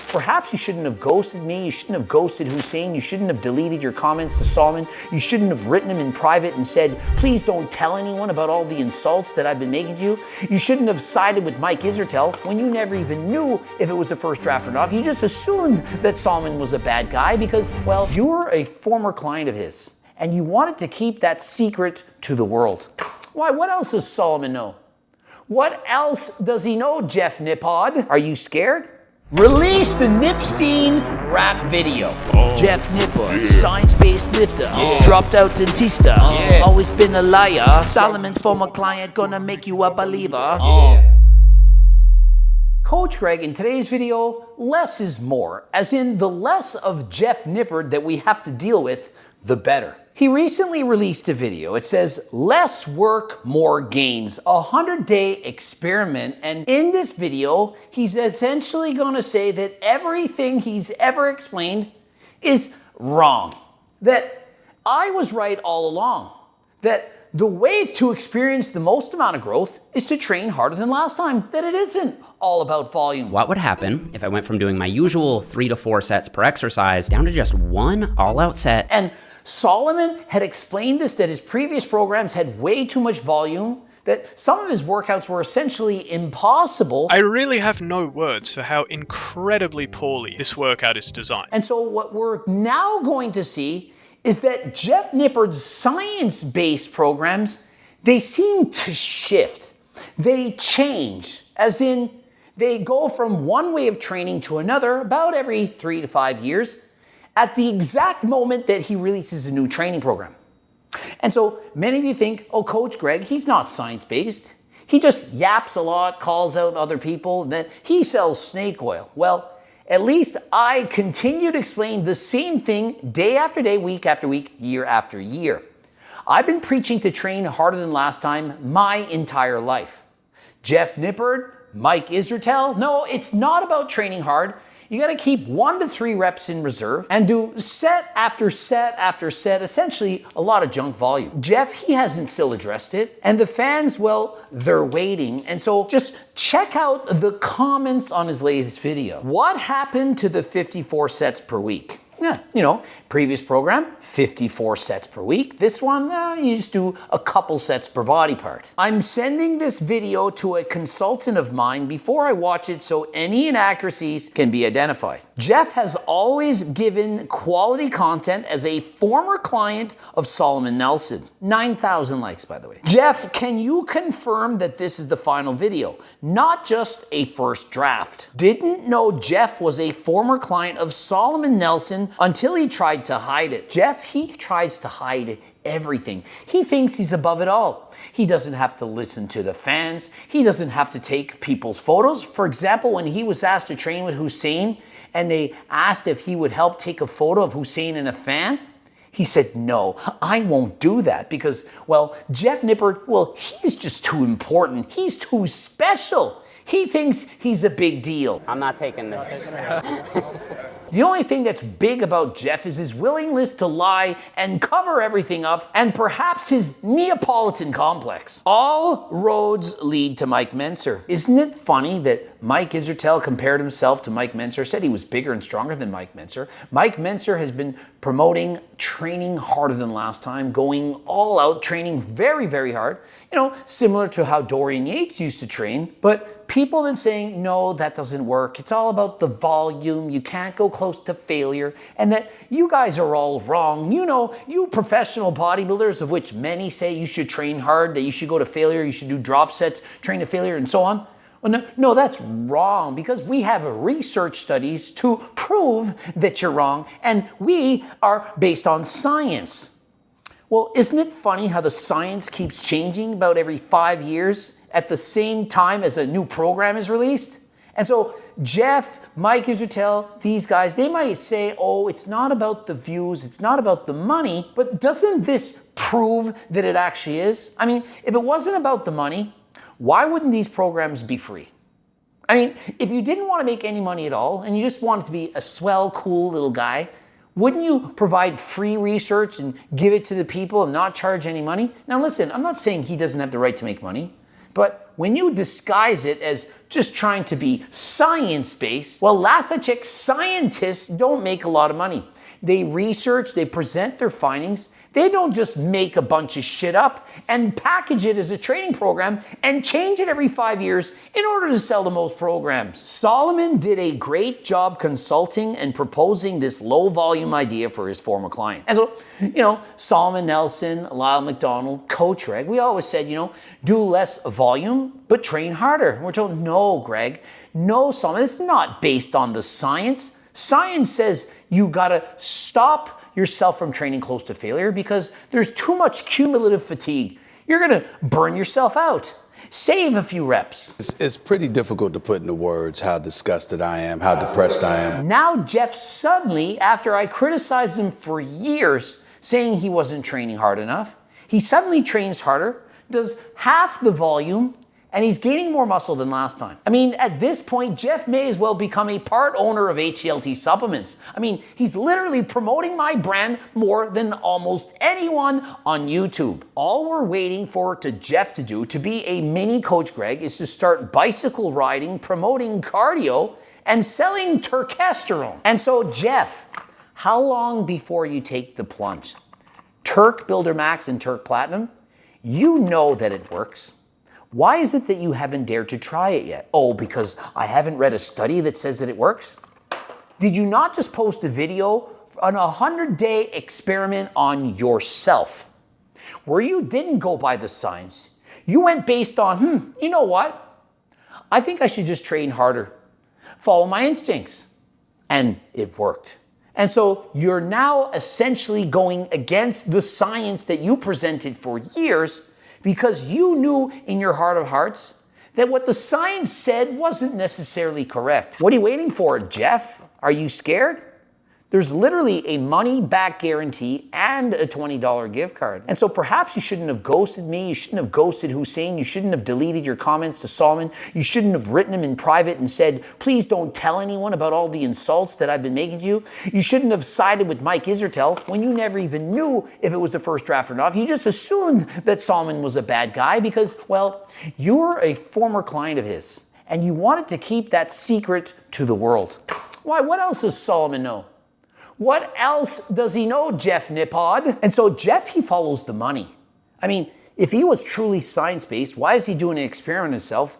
Perhaps you shouldn't have ghosted me, you shouldn't have ghosted Hussein, you shouldn't have deleted your comments to Solomon, you shouldn't have written him in private and said, please don't tell anyone about all the insults that I've been making to you. You shouldn't have sided with Mike Israetel when you never even knew if it was the first draft or not. You just assumed that Solomon was a bad guy because, well, you were a former client of his and you wanted to keep that secret to the world. Why, what else does Solomon know? What else does he know, Jeff Nippard? Are you scared? Release the Nipstein rap video. Jeff Nippard, science-based lifter, dropped out dentista, always been a liar. Solomon's former client, gonna make you a believer. Coach Greg, in today's video, less is more. As in, the less of Jeff Nippard that we have to deal with, the better. He recently released a video. It says, less work, more gains, a 100-day experiment. And in this video, he's essentially going to say that everything he's ever explained is wrong. That I was right all along. That the way to experience the most amount of growth is to train harder than last time. That it isn't all about volume. What would happen if I went from doing my usual 3 to 4 sets per exercise down to just one all-out set? And Solomon had explained this, that his previous programs had way too much volume, that some of his workouts were essentially impossible. I really have no words for how incredibly poorly this workout is designed. And so what we're now going to see is that Jeff Nippard's science-based programs, they seem to shift. They change, as in they go from one way of training to another about every 3 to 5 years, at the exact moment that he releases a new training program. And so many of you think, oh, Coach Greg, he's not science-based. He just yaps a lot, calls out other people, and then he sells snake oil. Well, at least I continue to explain the same thing day after day, week after week, year after year. I've been preaching to train harder than last time my entire life. Jeff Nippard, Mike Israetel, no, it's not about training hard. You gotta keep 1 to 3 reps in reserve and do set after set after set, essentially a lot of junk volume. Jeff, he hasn't still addressed it. And the fans, well, they're waiting. And so just check out the comments on his latest video. What happened to the 54 sets per week? Yeah, you know, previous program, 54 sets per week. This one, you just do a couple sets per body part. I'm sending this video to a consultant of mine before I watch it so any inaccuracies can be identified. Jeff has always given quality content as a former client of Solomon Nelson. 9,000 likes, by the way. Jeff, can you confirm that this is the final video, not just a first draft? Didn't know Jeff was a former client of Solomon Nelson until he tried to hide it. Jeff, he tries to hide everything. He thinks he's above it all. He doesn't have to listen to the fans. He doesn't have to take people's photos. For example, when he was asked to train with Hussein and they asked if he would help take a photo of Hussein and a fan, he said, no, I won't do that because, well, Jeff Nippard, well, he's just too important. He's too special. He thinks he's a big deal. I'm not taking this. The only thing that's big about Jeff is his willingness to lie and cover everything up, and perhaps his Neapolitan complex. All roads lead to Mike Mentzer. Isn't it funny that Mike Israetel compared himself to Mike Mentzer, said he was bigger and stronger than Mike Mentzer? Mike Mentzer has been promoting training harder than last time, going all out, training very, very hard. You know, similar to how Dorian Yates used to train, but people have been saying, no, that doesn't work. It's all about the volume. You can't go close to failure. And that you guys are all wrong. You know, you professional bodybuilders, of which many say you should train hard, that you should go to failure, you should do drop sets, train to failure, and so on. Well, no, that's wrong because we have research studies to prove that you're wrong, and we are based on science. Well, isn't it funny how the science keeps changing about every 5 years at the same time as a new program is released? And so Jeff, Mike Israetel, these guys, they might say, oh, it's not about the views, it's not about the money, but doesn't this prove that it actually is? I mean, if it wasn't about the money, why wouldn't these programs be free? I mean, if you didn't want to make any money at all and you just wanted to be a swell, cool little guy, wouldn't you provide free research and give it to the people and not charge any money? Now listen, I'm not saying he doesn't have the right to make money, but when you disguise it as just trying to be science-based, well, last I checked, scientists don't make a lot of money. They research, they present their findings. They don't just make a bunch of shit up and package it as a training program and change it every 5 years in order to sell the most programs. Solomon did a great job consulting and proposing this low volume idea for his former client. And so, Solomon Nelson, Lyle McDonald, Coach Greg, we always said, do less volume, but train harder. And we're told, no, Greg, no, Solomon, it's not based on the science. Science says you gotta stop yourself from training close to failure because there's too much cumulative fatigue. You're gonna burn yourself out. Save a few reps. It's pretty difficult to put into words how disgusted I am, how depressed I am. Now Jeff suddenly, after I criticized him for years, saying he wasn't training hard enough, he suddenly trains harder, does half the volume, and he's gaining more muscle than last time. I mean, at this point, Jeff may as well become a part owner of HLT supplements. I mean, he's literally promoting my brand more than almost anyone on YouTube. All we're waiting for Jeff to do to be a mini Coach Greg is to start bicycle riding, promoting cardio, and selling turkesterone. And so, Jeff, how long before you take the plunge? Turk Builder Max and Turk Platinum, you know that it works. Why is it that you haven't dared to try it yet? Oh, because I haven't read a study that says that it works? Did you not just post a video on a 100-day experiment on yourself, where you didn't go by the science? You went based on, you know what? I think I should just train harder, follow my instincts. And it worked. And so you're now essentially going against the science that you presented for years because you knew in your heart of hearts that what the science said wasn't necessarily correct. What are you waiting for, Jeff? Are you scared? There's literally a money-back guarantee and a $20 gift card. And so perhaps you shouldn't have ghosted me, you shouldn't have ghosted Hussein, you shouldn't have deleted your comments to Solomon, you shouldn't have written him in private and said, please don't tell anyone about all the insults that I've been making to you. You shouldn't have sided with Mike Isertel when you never even knew if it was the first draft or not. You just assumed that Solomon was a bad guy because, well, you were a former client of his and you wanted to keep that secret to the world. Why, what else does Solomon know? What else does he know, Jeff Nippard? And so Jeff, he follows the money. I mean, if he was truly science-based, why is he doing an experiment on himself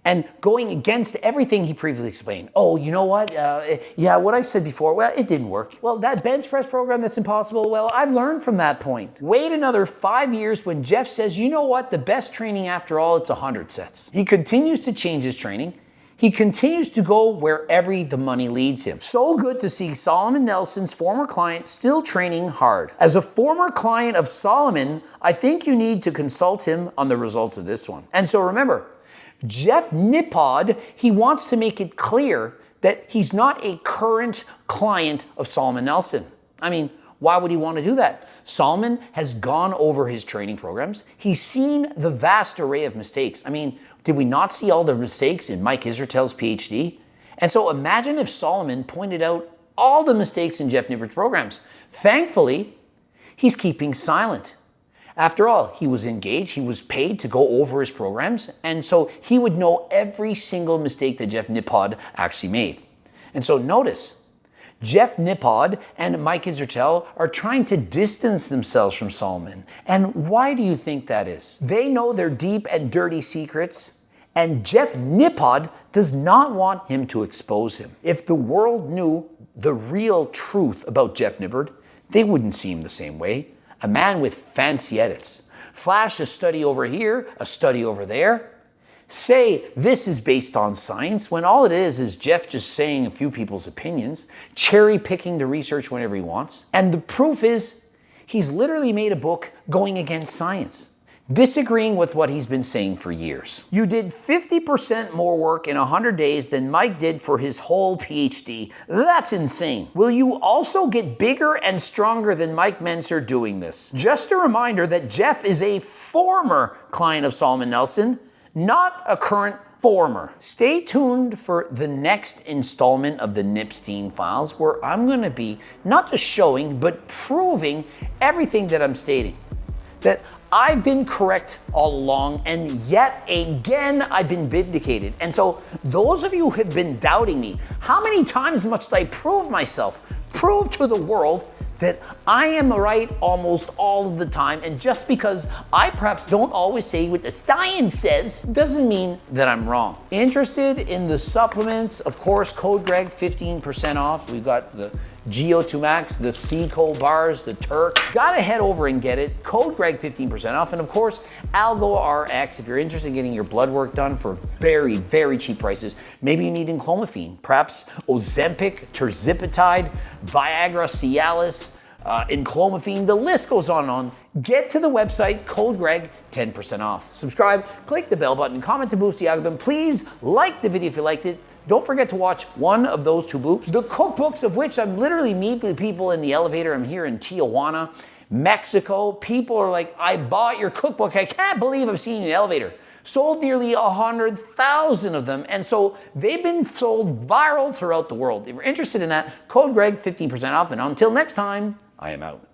and going against everything he previously explained? Oh, you know what? Yeah, what I said before, well, it didn't work. Well, that bench press program that's impossible, well, I've learned from that point. Wait another 5 years when Jeff says, you know what? The best training after all, it's 100 sets. He continues to change his training. He continues to go wherever the money leads him. So good to see Solomon Nelson's former client still training hard. As a former client of Solomon, I think you need to consult him on the results of this one. And so remember, Jeff Nippard, he wants to make it clear that he's not a current client of Solomon Nelson. I mean, why would he want to do that? Solomon has gone over his training programs. He's seen the vast array of mistakes. I mean, did we not see all the mistakes in Mike Isertel's PhD? And so imagine if Solomon pointed out all the mistakes in Jeff Nippard's programs. Thankfully, he's keeping silent. After all, he was engaged, he was paid to go over his programs, and so he would know every single mistake that Jeff Nippard actually made. And so notice, Jeff Nippard and Mike Isertel are trying to distance themselves from Solomon. And why do you think that is? They know their deep and dirty secrets, and Jeff Nippard does not want him to expose him. If the world knew the real truth about Jeff Nippard, they wouldn't see him the same way. A man with fancy edits. Flash a study over here, a study over there. Say this is based on science when all it is Jeff just saying a few people's opinions, cherry picking the research whenever he wants. And the proof is he's literally made a book going against science, disagreeing with what he's been saying for years. You did 50% more work in 100 days than Mike did for his whole PhD. That's insane. Will you also get bigger and stronger than Mike Menser doing this? Just a reminder that Jeff is a former client of Solomon Nelson, not a current former. Stay tuned for the next installment of the Nipstein Files, where I'm going to be not just showing, but proving everything that I'm stating. that I've been correct all along, and yet again, I've been vindicated. And so those of you who have been doubting me, how many times must I prove myself, prove to the world that I am right almost all of the time, and just because I perhaps don't always say what the science says doesn't mean that I'm wrong. Interested in the supplements? Of course, code Greg, 15% off. We've got the GO2 Max, the Seco bars, the Turk. Gotta head over and get it. Code Greg, 15% off. And of course, Algo RX, if you're interested in getting your blood work done for very, very cheap prices. Maybe you need enclomiphene, perhaps Ozempic, Terzipatide, Viagra, Cialis, enclomiphene, the list goes on and on. Get to the website, code Greg, 10% off. Subscribe, click the bell button, comment to boost the algorithm. Please like the video if you liked it. Don't forget to watch one of those two bloops. The cookbooks of which I'm literally meeting people in the elevator. I'm here in Tijuana, Mexico. People are like, I bought your cookbook. I can't believe I'm seeing you in the elevator. Sold nearly 100,000 of them. And so they've been sold viral throughout the world. If you're interested in that, code Greg, 15% off. And until next time, I am out.